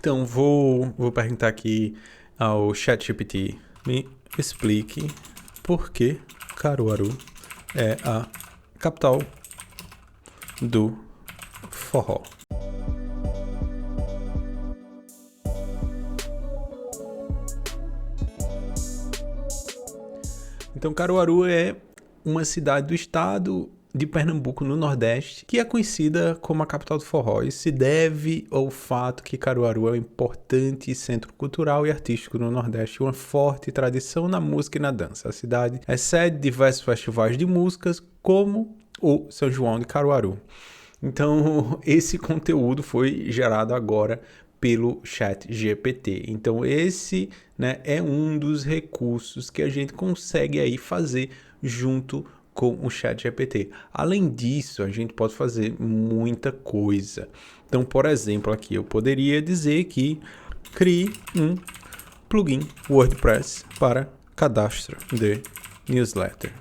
Então, vou perguntar aqui ao ChatGPT, me explique por que Caruaru é a capital do forró. Então, Caruaru é uma cidade do estado de Pernambuco, no Nordeste, que é conhecida como a capital do forró. Isso se deve ao fato que Caruaru é um importante centro cultural e artístico no Nordeste, uma forte tradição na música e na dança. A cidade é sede de diversos festivais de músicas, como o São João de Caruaru. Então, esse conteúdo foi gerado agora pelo ChatGPT. Então, esse, é um dos recursos que a gente consegue aí fazer junto com o ChatGPT. Além disso, a gente pode fazer muita coisa. Então, por exemplo, aqui eu poderia dizer que crie um plugin WordPress para cadastro de newsletter.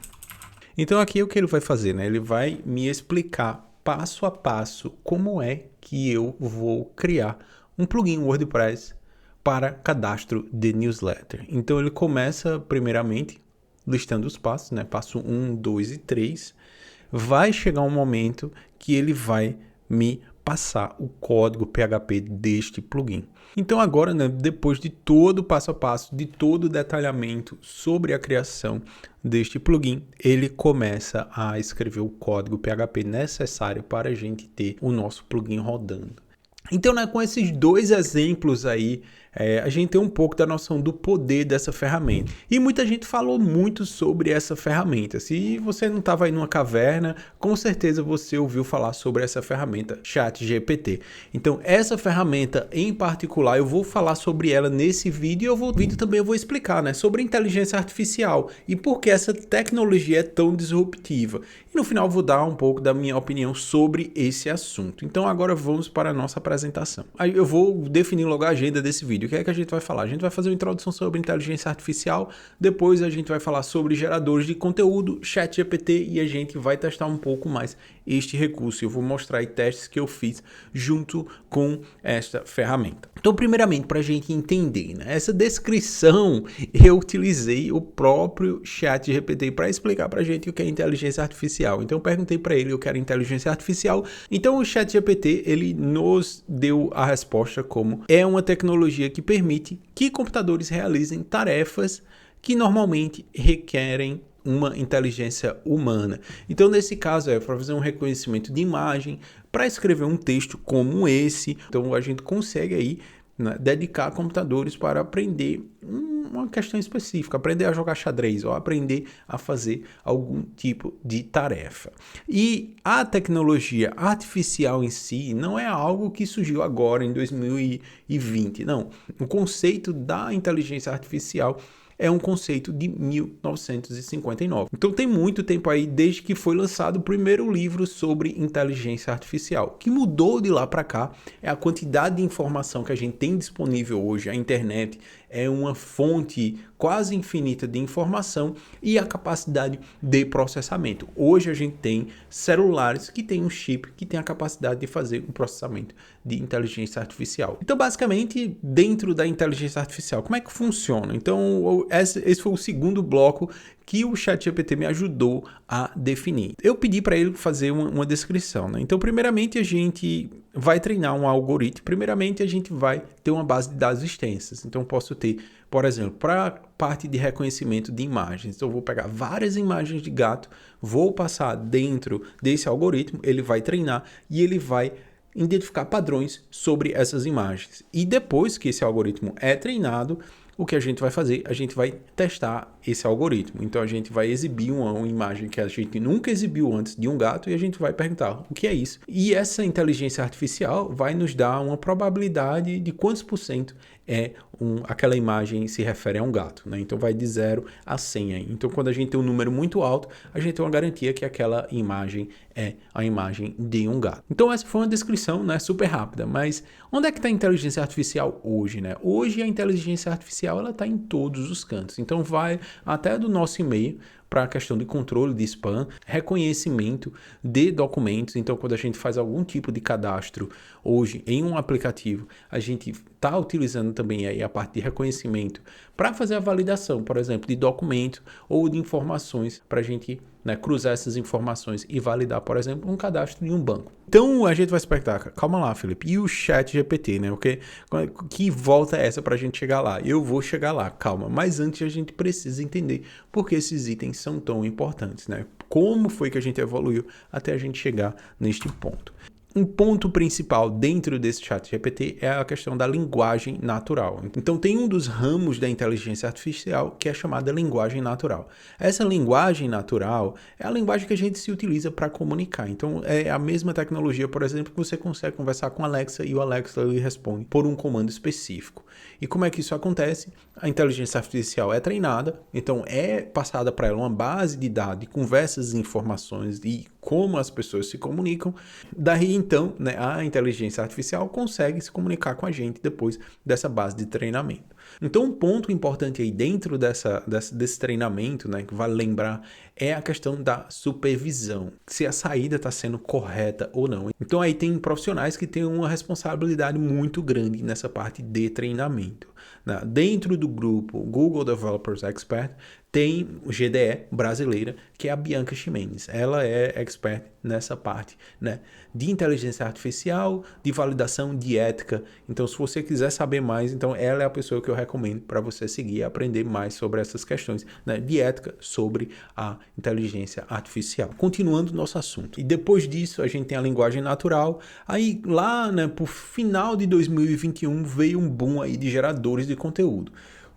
Então, aqui o que ele vai fazer, Ele vai me explicar passo a passo como é que eu vou criar um plugin WordPress para cadastro de newsletter. Então, ele começa primeiramente listando os passos, Passo 1, 2 e 3. Vai chegar um momento que ele vai me passar o código PHP deste plugin. Então agora, depois de todo o passo a passo, de todo o detalhamento sobre a criação deste plugin, ele começa a escrever o código PHP necessário para a gente ter o nosso plugin rodando. Então, com esses dois exemplos aí, a gente tem um pouco da noção do poder dessa ferramenta. E muita gente falou muito sobre essa ferramenta. Se você não estava aí numa caverna, com certeza você ouviu falar sobre essa ferramenta ChatGPT. Então, essa ferramenta em particular, eu vou falar sobre ela nesse vídeo e também eu vou explicar, sobre inteligência artificial e por que essa tecnologia é tão disruptiva. E no final eu vou dar um pouco da minha opinião sobre esse assunto. Então, agora vamos para a nossa apresentação. Aí eu vou definir logo a agenda desse vídeo. O que é que a gente vai falar? A gente vai fazer uma introdução sobre inteligência artificial, depois a gente vai falar sobre geradores de conteúdo, ChatGPT, e a gente vai testar um pouco mais este recurso. Eu vou mostrar aí testes que eu fiz junto com esta ferramenta. Então, primeiramente, para a gente entender, essa descrição, eu utilizei o próprio ChatGPT para explicar para a gente o que é inteligência artificial. Então, eu perguntei para ele o que era inteligência artificial. Então, o ChatGPT, ele nos deu a resposta como é uma tecnologia que permite que computadores realizem tarefas que normalmente requerem uma inteligência humana. Então, nesse caso, para fazer um reconhecimento de imagem, para escrever um texto como esse. Então, a gente consegue aí dedicar computadores para aprender uma questão específica, aprender a jogar xadrez ou aprender a fazer algum tipo de tarefa. E a tecnologia artificial em si não é algo que surgiu agora em 2020, não. O conceito da inteligência artificial é um conceito de 1959. Então tem muito tempo aí desde que foi lançado o primeiro livro sobre inteligência artificial. O que mudou de lá para cá é a quantidade de informação que a gente tem disponível hoje. A internet é uma fonte quase infinita de informação e a capacidade de processamento. Hoje a gente tem celulares que têm um chip que tem a capacidade de fazer um processamento de inteligência artificial. Então, basicamente, dentro da inteligência artificial, como é que funciona? Então, esse foi o segundo bloco que o ChatGPT me ajudou a definir. Eu pedi para ele fazer uma descrição. Então, primeiramente, a gente vai treinar um algoritmo. Primeiramente, a gente vai ter uma base de dados extensas. Então, posso ter, por exemplo, para parte de reconhecimento de imagens. Então, eu vou pegar várias imagens de gato, vou passar dentro desse algoritmo, ele vai treinar e ele vai identificar padrões sobre essas imagens. E depois que esse algoritmo é treinado, o que a gente vai fazer? A gente vai testar esse algoritmo. Então, a gente vai exibir uma imagem que a gente nunca exibiu antes de um gato e a gente vai perguntar o que é isso. E essa inteligência artificial vai nos dar uma probabilidade de quantos % aquela imagem se refere a um gato, Então, vai de 0 a 100. Então, quando a gente tem um número muito alto, a gente tem uma garantia que aquela imagem é a imagem de um gato. Então, essa foi uma descrição, super rápida. Mas onde é que está a inteligência artificial hoje, Hoje, a inteligência artificial está em todos os cantos. Então, vai até do nosso e-mail. para a questão de controle de spam, reconhecimento de documentos. Então, quando a gente faz algum tipo de cadastro hoje em um aplicativo, a gente está utilizando também aí a parte de reconhecimento para fazer a validação, por exemplo, de documentos ou de informações para a gente, né, cruzar essas informações e validar, por exemplo, um cadastro em um banco. Então a gente vai se perguntar, calma lá, Felipe, e o chat GPT, né? Que volta é essa para a gente chegar lá? Eu vou chegar lá, calma. Mas antes a gente precisa entender por que esses itens são tão importantes, né? Como foi que a gente evoluiu até a gente chegar neste ponto. Um ponto principal dentro desse chat GPT é a questão da linguagem natural. Então tem um dos ramos da inteligência artificial que é chamada linguagem natural. Essa linguagem natural é a linguagem que a gente se utiliza para comunicar. Então é a mesma tecnologia, por exemplo, que você consegue conversar com a Alexa e o Alexa lhe responde por um comando específico. E como é que isso acontece? A inteligência artificial é treinada, então é passada para ela uma base de dados, de conversas e informações e como as pessoas se comunicam. Daí então, né, a inteligência artificial consegue se comunicar com a gente depois dessa base de treinamento. Então um ponto importante aí dentro desse treinamento, né, que vale lembrar, é a questão da supervisão, se a saída está sendo correta ou não. Então aí tem profissionais que têm uma responsabilidade muito grande nessa parte de treinamento. Dentro do grupo Google Developers Expert tem o GDE brasileira, que é a Bianca Ximenes. Ela é expert nessa parte, né, de inteligência artificial, de validação, de ética. Então, se você quiser saber mais, então ela é a pessoa que eu recomendo para você seguir e aprender mais sobre essas questões, né, de ética sobre a inteligência artificial. Continuando o nosso assunto. E depois disso, a gente tem a linguagem natural. Aí, lá, né, por final de 2021, veio um boom aí de geradores de conteúdo.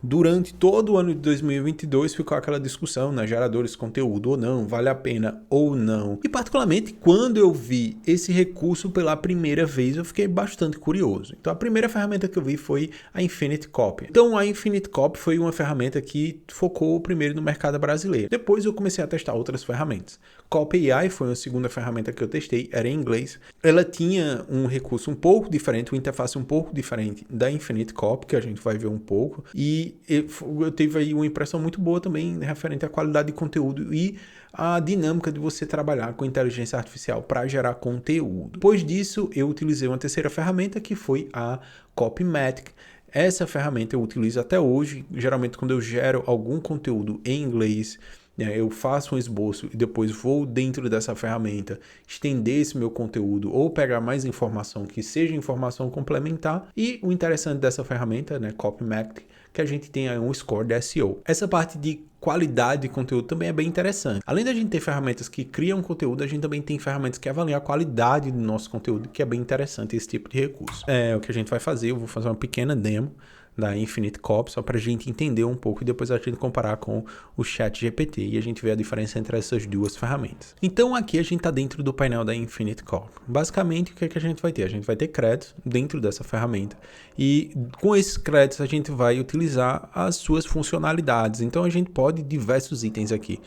Durante todo o ano de 2022 ficou aquela discussão, né, geradores de conteúdo ou não, vale a pena ou não. E particularmente quando eu vi esse recurso pela primeira vez, eu fiquei bastante curioso. Então a primeira ferramenta que eu vi foi a Infinite Copy. Então a Infinite Copy foi uma ferramenta que focou primeiro no mercado brasileiro. Depois eu comecei a testar outras ferramentas. Copy AI foi a segunda ferramenta que eu testei, era em inglês. Ela tinha um recurso um pouco diferente, uma interface um pouco diferente da Infinite Copy, que a gente vai ver um pouco. E eu tive aí uma impressão muito boa também referente à qualidade de conteúdo e a dinâmica de você trabalhar com inteligência artificial para gerar conteúdo. Depois disso, eu utilizei uma terceira ferramenta que foi a Copymatic. Essa ferramenta eu utilizo até hoje, geralmente quando eu gero algum conteúdo em inglês, eu faço um esboço e depois vou dentro dessa ferramenta estender esse meu conteúdo ou pegar mais informação que seja informação complementar. E o interessante dessa ferramenta, né, Copymatic, que a gente tem aí um score de SEO. Essa parte de qualidade de conteúdo também é bem interessante. Além da gente ter ferramentas que criam conteúdo, a gente também tem ferramentas que avaliam a qualidade do nosso conteúdo, que é bem interessante esse tipo de recurso. O que a gente vai fazer, eu vou fazer uma pequena demo da Infinite Copy, só para a gente entender um pouco e depois a gente comparar com o Chat GPT e a gente vê a diferença entre essas duas ferramentas. Então aqui a gente está dentro do painel da Infinite Copy. Basicamente o que a gente vai ter? A gente vai ter créditos dentro dessa ferramenta e com esses créditos a gente vai utilizar as suas funcionalidades. Então a gente pode diversos itens aqui.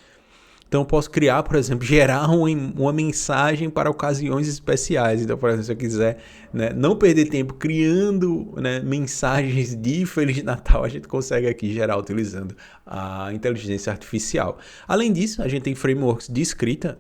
Então eu posso criar, por exemplo, gerar uma mensagem para ocasiões especiais. Então, por exemplo, se eu quiser, né, não perder tempo criando, né, mensagens de Feliz Natal, a gente consegue aqui gerar utilizando a inteligência artificial. Além disso, a gente tem frameworks de escrita,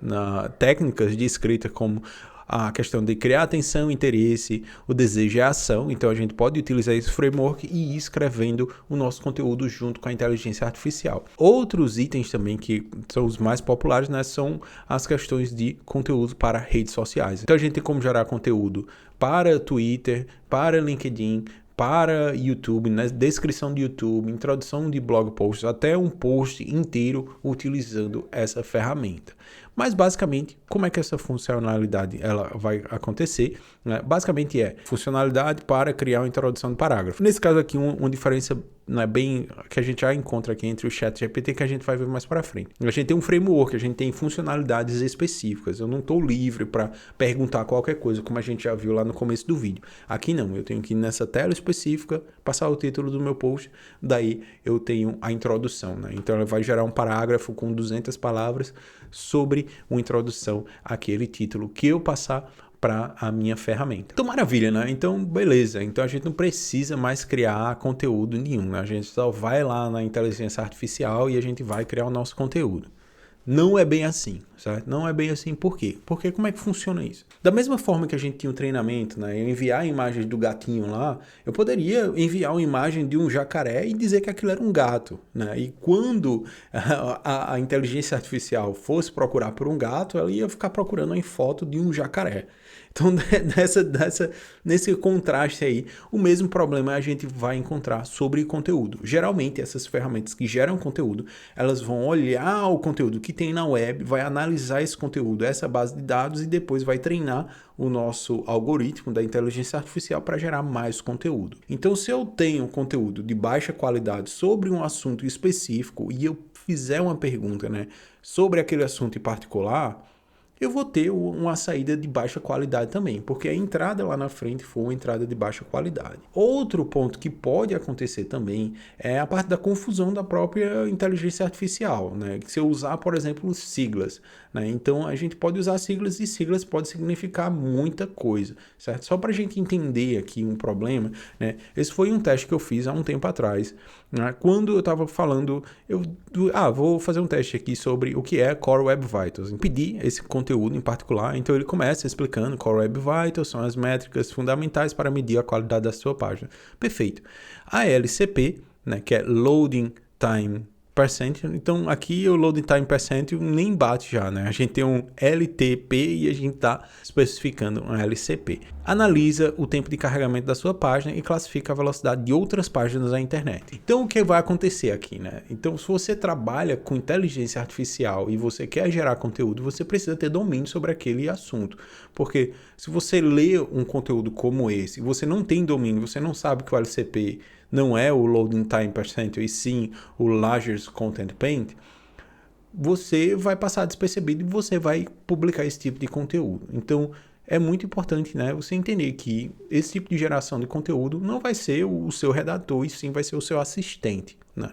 técnicas de escrita como a questão de criar atenção, interesse, o desejo e a ação. Então a gente pode utilizar esse framework e ir escrevendo o nosso conteúdo junto com a inteligência artificial. Outros itens também que são os mais populares, né, são as questões de conteúdo para redes sociais. Então a gente tem como gerar conteúdo para Twitter, para LinkedIn, para YouTube, na descrição de YouTube, introdução de blog posts, até um post inteiro utilizando essa ferramenta. Mas basicamente, como é que essa funcionalidade ela vai acontecer? Né? Basicamente é funcionalidade para criar uma introdução de parágrafo. Nesse caso aqui, uma diferença, né, bem que a gente já encontra aqui entre o Chat GPT, que a gente vai ver mais para frente. A gente tem um framework, a gente tem funcionalidades específicas. Eu não estou livre para perguntar qualquer coisa, como a gente já viu lá no começo do vídeo. Aqui não, eu tenho que ir nessa tela específica, passar o título do meu post, daí eu tenho a introdução. Né? Então ela vai gerar um parágrafo com 200 palavras sobre uma introdução àquele título que eu passar para a minha ferramenta. Então, maravilha, né? Então, beleza. Então, a gente não precisa mais criar conteúdo nenhum, né? A gente só vai lá na inteligência artificial e a gente vai criar o nosso conteúdo. Não é bem assim, certo? Não é bem assim por quê? Porque como é que funciona isso? Da mesma forma que a gente tinha um treinamento, né? Eu enviar imagens do gatinho lá, eu poderia enviar uma imagem de um jacaré e dizer que aquilo era um gato, né? E quando a inteligência artificial fosse procurar por um gato, ela ia ficar procurando em foto de um jacaré. Então, nesse contraste aí, o mesmo problema a gente vai encontrar sobre conteúdo. Geralmente, essas ferramentas que geram conteúdo, elas vão olhar o conteúdo que tem na web, vai analisar esse conteúdo, essa base de dados, e depois vai treinar o nosso algoritmo da inteligência artificial para gerar mais conteúdo. Então, se eu tenho conteúdo de baixa qualidade sobre um assunto específico e eu fizer uma pergunta, né, sobre aquele assunto em particular, eu vou ter uma saída de baixa qualidade também, porque a entrada lá na frente foi uma entrada de baixa qualidade. Outro ponto que pode acontecer também é a parte da confusão da própria inteligência artificial, né? Se eu usar, por exemplo, siglas, né? Então a gente pode usar siglas e siglas pode significar muita coisa, certo? Só para a gente entender aqui um problema, né? Esse foi um teste que eu fiz há um tempo atrás, né? Quando eu estava falando, vou fazer um teste aqui sobre o que é Core Web Vitals. Pedi esse conteúdo em particular, então ele começa explicando Core Web Vitals são as métricas fundamentais para medir a qualidade da sua página. Perfeito. A LCP, né, que é Loading Time Percent, então aqui o Loading Time Percent nem bate já, né? A gente tem um LTP e a gente está especificando um LCP. Analisa o tempo de carregamento da sua página e classifica a velocidade de outras páginas da internet. Então o que vai acontecer aqui, né? Então se você trabalha com inteligência artificial e você quer gerar conteúdo, você precisa ter domínio sobre aquele assunto. Porque se você lê um conteúdo como esse e você não tem domínio, você não sabe que o LCP não é o Loading Time Percent e sim o Largest Content Paint, você vai passar despercebido e você vai publicar esse tipo de conteúdo. Então, é muito importante, né, você entender que esse tipo de geração de conteúdo não vai ser o seu redator, e sim vai ser o seu assistente, né,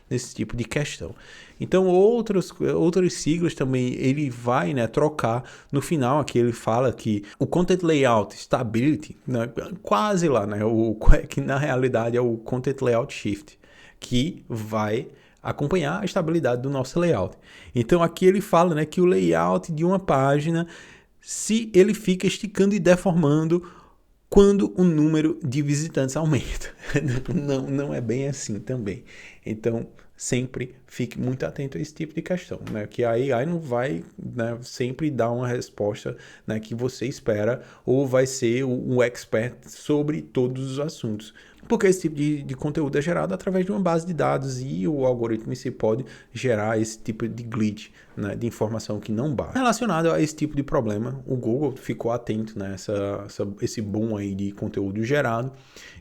nesse tipo de questão. Então, outras siglas também ele vai, né, trocar. No final aqui ele fala que o Content Layout Stability, né, quase lá, né, que na realidade é o Content Layout Shift, que vai acompanhar a estabilidade do nosso layout. Então, aqui ele fala, né, que o layout de uma página, se ele fica esticando e deformando quando o número de visitantes aumenta. Não é bem assim também. Então, sempre fique muito atento a esse tipo de questão, né? Que a AI não vai, né, sempre dar uma resposta, né, que você espera, ou vai ser um expert sobre todos os assuntos. Porque esse tipo de conteúdo é gerado através de uma base de dados e o algoritmo em si pode gerar esse tipo de glitch, né, de informação que não bate. Relacionado a esse tipo de problema, o Google ficou atento, né, esse boom aí de conteúdo gerado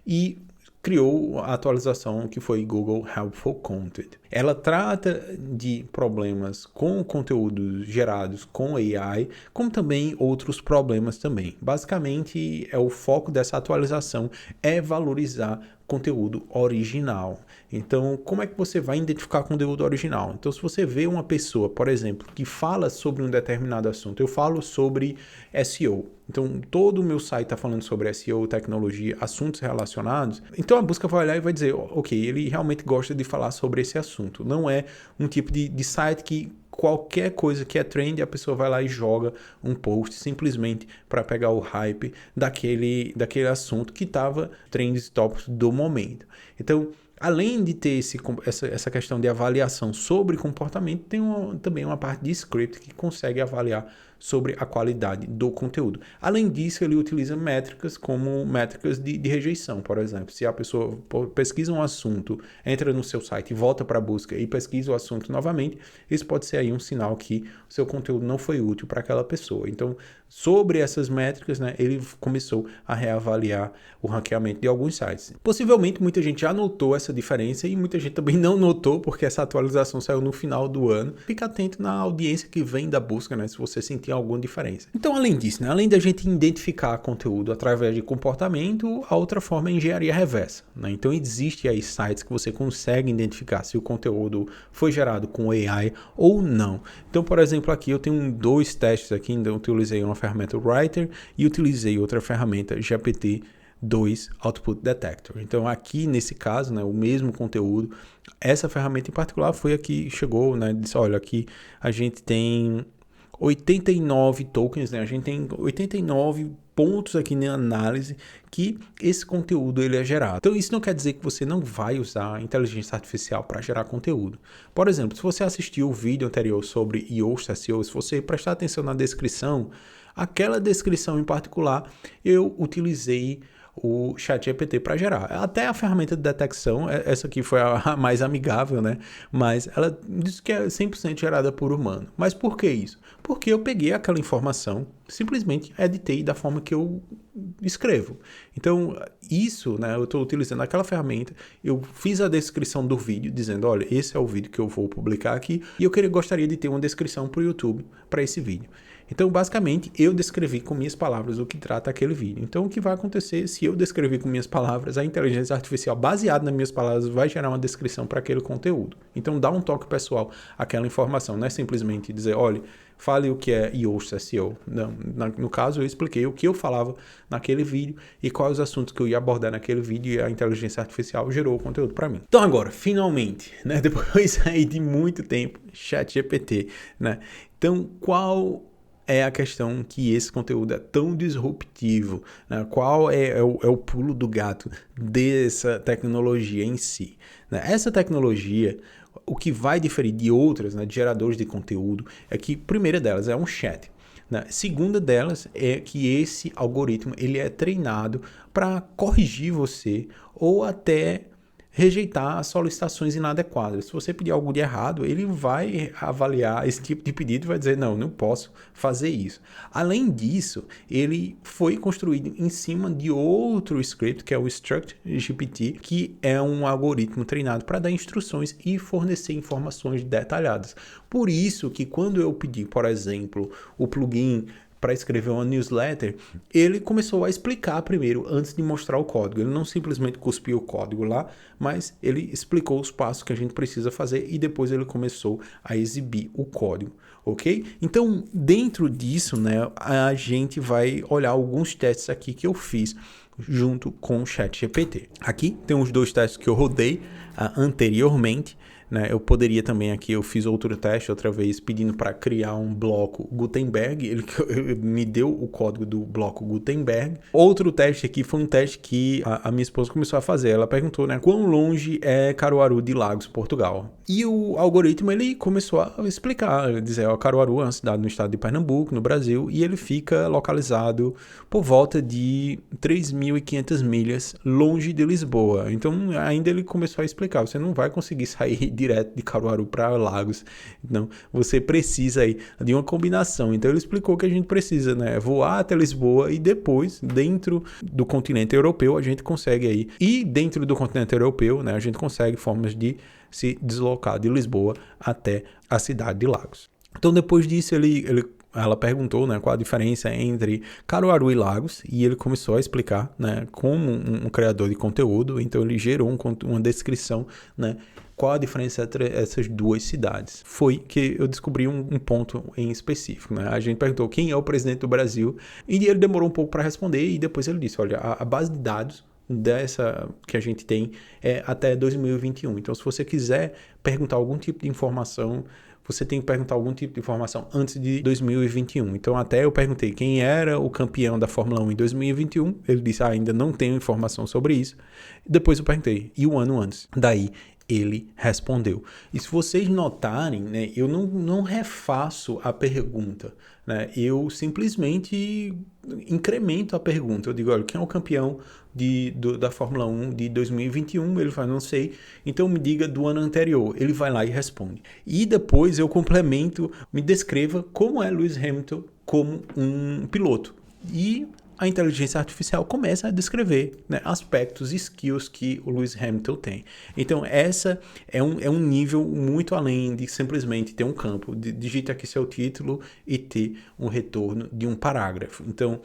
e criou a atualização que foi Google Helpful Content. Ela trata de problemas com conteúdos gerados com AI, como também outros problemas também. Basicamente, o foco dessa atualização é valorizar conteúdo original. Então, como é que você vai identificar conteúdo original? Então, se você vê uma pessoa, por exemplo, que fala sobre um determinado assunto, eu falo sobre SEO. Então, todo o meu site está falando sobre SEO, tecnologia, assuntos relacionados. Então, a busca vai olhar e vai dizer, ok, ele realmente gosta de falar sobre esse assunto. Não é um tipo de site que qualquer coisa que é trend, a pessoa vai lá e joga um post simplesmente para pegar o hype daquele assunto que estava trends tops do momento. Então, além de ter essa questão de avaliação sobre comportamento, tem também uma parte de script que consegue avaliar sobre a qualidade do conteúdo. Além disso, ele utiliza métricas como métricas de rejeição, por exemplo. Se a pessoa pesquisa um assunto, entra no seu site e volta para a busca e pesquisa o assunto novamente, isso pode ser aí um sinal que o seu conteúdo não foi útil para aquela pessoa. Então, sobre essas métricas, né, ele começou a reavaliar o ranqueamento de alguns sites. Possivelmente, muita gente já notou essa diferença e muita gente também não notou, porque essa atualização saiu no final do ano. Fica atento na audiência que vem da busca, né, se você sentir alguma diferença. Então, além disso, né, além da gente identificar conteúdo através de comportamento, a outra forma é engenharia reversa, né? Então, existe aí sites que você consegue identificar se o conteúdo foi gerado com AI ou não. Então, por exemplo, aqui eu tenho 2 testes aqui, então eu utilizei uma ferramenta Writer e utilizei outra ferramenta GPT 2 Output Detector. Então aqui nesse caso, né, o mesmo conteúdo, essa ferramenta em particular foi a que chegou, né, disse, olha, aqui a gente tem 89 tokens, né, a gente tem 89 pontos aqui na análise que esse conteúdo ele é gerado. Então isso não quer dizer que você não vai usar inteligência artificial para gerar conteúdo. Por exemplo, se você assistiu o vídeo anterior sobre Yoast SEO, se você prestar atenção na descrição, aquela descrição em particular, eu utilizei o ChatGPT para gerar. Até a ferramenta de detecção, essa aqui foi a mais amigável, né? Mas ela diz que é 100% gerada por humano. Mas por que isso? Porque eu peguei aquela informação, simplesmente editei da forma que eu escrevo. Então, isso, né? Eu estou utilizando aquela ferramenta, eu fiz a descrição do vídeo, dizendo, olha, esse é o vídeo que eu vou publicar aqui, e eu gostaria de ter uma descrição para o YouTube para esse vídeo. Então, basicamente, eu descrevi com minhas palavras o que trata aquele vídeo. Então, o que vai acontecer se eu descrever com minhas palavras, a inteligência artificial, baseada nas minhas palavras, vai gerar uma descrição para aquele conteúdo. Então, dá um toque pessoal àquela informação. Não é simplesmente dizer, olha, fale o que é Yoast SEO. Não, no caso, eu expliquei o que eu falava naquele vídeo e quais os assuntos que eu ia abordar naquele vídeo e a inteligência artificial gerou o conteúdo para mim. Então, agora, finalmente, né, depois aí de muito tempo, ChatGPT, né? Então, qual é a questão que esse conteúdo é tão disruptivo, né? Qual é o pulo do gato dessa tecnologia em si, né? Essa tecnologia, o que vai diferir de outras, né, de geradores de conteúdo, é que a primeira delas é um chat, né? Segunda delas é que esse algoritmo ele é treinado para corrigir você ou até rejeitar solicitações inadequadas. Se você pedir algo de errado, ele vai avaliar esse tipo de pedido e vai dizer, não posso fazer isso. Além disso, ele foi construído em cima de outro script, que é o StructGPT, que é um algoritmo treinado para dar instruções e fornecer informações detalhadas. Por isso que quando eu pedi, por exemplo, o plugin para escrever uma newsletter, ele começou a explicar primeiro, antes de mostrar o código. Ele não simplesmente cuspiu o código lá, mas ele explicou os passos que a gente precisa fazer e depois ele começou a exibir o código, ok? Então, dentro disso, né, a gente vai olhar alguns testes aqui que eu fiz junto com o ChatGPT. Aqui tem os 2 testes que eu rodei anteriormente, né? Eu poderia também aqui, eu fiz outro teste outra vez pedindo para criar um bloco Gutenberg, ele me deu o código do bloco Gutenberg. Outro teste aqui foi um teste que a minha esposa começou a fazer, ela perguntou, né, quão longe é Caruaru de Lagos, Portugal? E o algoritmo ele começou a explicar, dizer, ó, Caruaru é uma cidade no estado de Pernambuco, no Brasil, e ele fica localizado por volta de 3.500 milhas longe de Lisboa. Então ainda ele começou a explicar, você não vai conseguir sair direto de Caruaru para Lagos, então você precisa aí de uma combinação. Então ele explicou que a gente precisa, né, voar até Lisboa e depois dentro do continente europeu a gente consegue aí, e dentro do continente europeu, né, a gente consegue formas de se deslocar de Lisboa até a cidade de Lagos. Então depois disso ela perguntou, né, qual a diferença entre Caruaru e Lagos, e ele começou a explicar, né, como um criador de conteúdo. Então ele gerou uma descrição, né, qual a diferença entre essas duas cidades. Foi que eu descobri um ponto em específico, né? A gente perguntou quem é o presidente do Brasil e ele demorou um pouco para responder e depois ele disse, olha, a base de dados dessa que a gente tem é até 2021. Então, se você quiser perguntar algum tipo de informação, você tem que perguntar algum tipo de informação antes de 2021. Então, até eu perguntei quem era o campeão da Fórmula 1 em 2021. Ele disse, ainda não tenho informação sobre isso. Depois eu perguntei, e o ano antes? Daí, ele respondeu. E se vocês notarem, né, eu não refaço a pergunta, né, eu simplesmente incremento a pergunta. Eu digo, olha, quem é o campeão da Fórmula 1 de 2021? Ele fala, não sei, então me diga do ano anterior. Ele vai lá e responde. E depois eu complemento, me descreva como é Lewis Hamilton como um piloto. E a inteligência artificial começa a descrever, né, aspectos e skills que o Lewis Hamilton tem. Então, essa é um nível muito além de simplesmente ter um campo, digite aqui seu título e ter um retorno de um parágrafo. Então,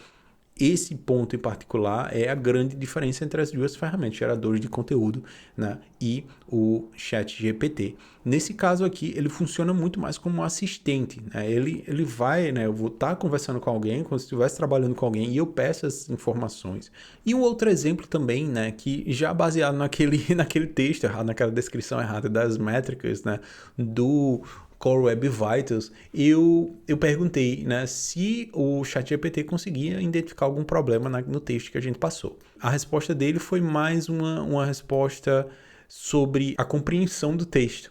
esse ponto em particular é a grande diferença entre as duas ferramentas, geradores de conteúdo, né, e o ChatGPT. Nesse caso aqui, ele funciona muito mais como um assistente, né? Ele vai, né, eu vou estar conversando com alguém, como se estivesse trabalhando com alguém, e eu peço as informações. E um outro exemplo também, né, que já baseado naquele texto errado, naquela descrição errada das métricas, né, do Core Web Vitals, eu perguntei, né, se o ChatGPT conseguia identificar algum problema no texto que a gente passou. A resposta dele foi mais uma resposta sobre a compreensão do texto.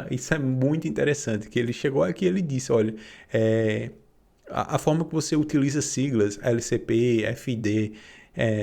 Isso é muito interessante, que ele chegou aqui e ele disse, olha, a forma que você utiliza siglas, LCP, FD,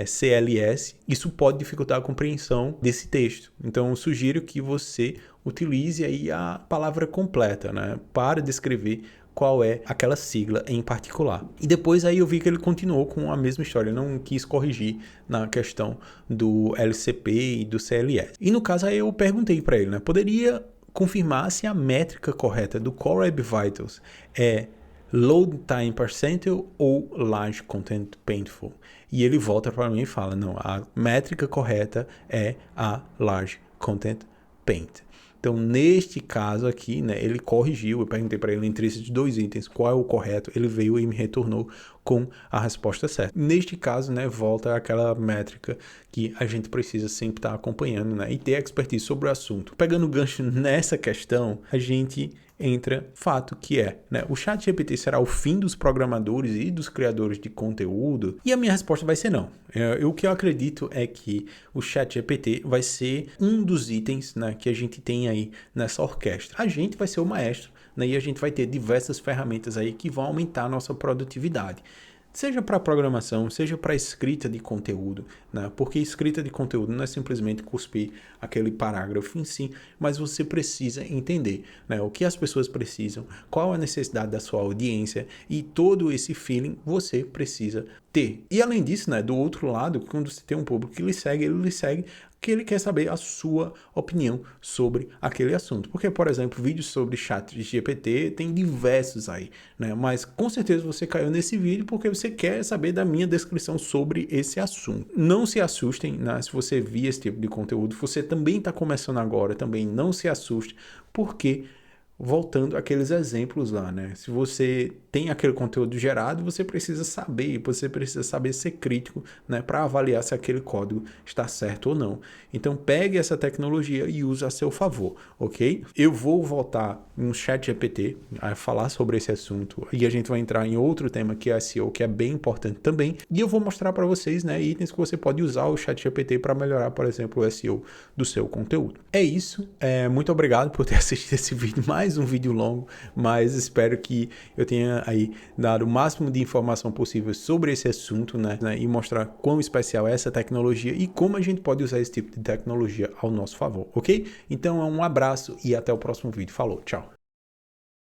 CLS, isso pode dificultar a compreensão desse texto. Então, eu sugiro que você utilize aí a palavra completa, né, para descrever qual é aquela sigla em particular. E depois aí eu vi que ele continuou com a mesma história, não quis corrigir na questão do LCP e do CLS. E no caso aí eu perguntei para ele, né, poderia confirmar se a métrica correta do Core Web Vitals é Load Time Percentile ou Large Content Paintful? E ele volta para mim e fala, não, a métrica correta é a Large Content Paint. Então, neste caso aqui, né, ele corrigiu, eu perguntei para ele entre esses dois itens qual é o correto, ele veio e me retornou com a resposta certa. Neste caso, né, volta àquela métrica que a gente precisa sempre estar acompanhando, né, e ter expertise sobre o assunto. Pegando o gancho nessa questão, a gente entra fato que é, né, o ChatGPT será o fim dos programadores e dos criadores de conteúdo? E a minha resposta vai ser não. O que eu acredito é que o ChatGPT vai ser um dos itens, né, que a gente tem aí nessa orquestra. A gente vai ser o maestro, né, e a gente vai ter diversas ferramentas aí que vão aumentar a nossa produtividade. Seja para programação, seja para escrita de conteúdo, né? Porque escrita de conteúdo não é simplesmente cuspir aquele parágrafo em si, mas você precisa entender, né, o que as pessoas precisam, qual a necessidade da sua audiência, e todo esse feeling você precisa ter. E além disso, né, do outro lado, quando você tem um público que ele lhe segue que ele quer saber a sua opinião sobre aquele assunto. Porque, por exemplo, vídeos sobre ChatGPT tem diversos aí, né? Mas com certeza você caiu nesse vídeo porque você quer saber da minha descrição sobre esse assunto. Não se assustem, né, se você vir esse tipo de conteúdo, você também está começando agora, também não se assuste, porque voltando àqueles exemplos lá, né? Se você tem aquele conteúdo gerado, você precisa saber ser crítico, né, para avaliar se aquele código está certo ou não. Então, pegue essa tecnologia e use a seu favor, ok? Eu vou voltar no ChatGPT a falar sobre esse assunto e a gente vai entrar em outro tema que é SEO, que é bem importante também. E eu vou mostrar para vocês, né, itens que você pode usar o ChatGPT para melhorar, por exemplo, o SEO do seu conteúdo. É isso. Muito obrigado por ter assistido esse vídeo, mais um vídeo longo, mas espero que eu tenha aí dado o máximo de informação possível sobre esse assunto, né, e mostrar quão especial é essa tecnologia e como a gente pode usar esse tipo de tecnologia ao nosso favor, ok? Então, um abraço e até o próximo vídeo. Falou, tchau!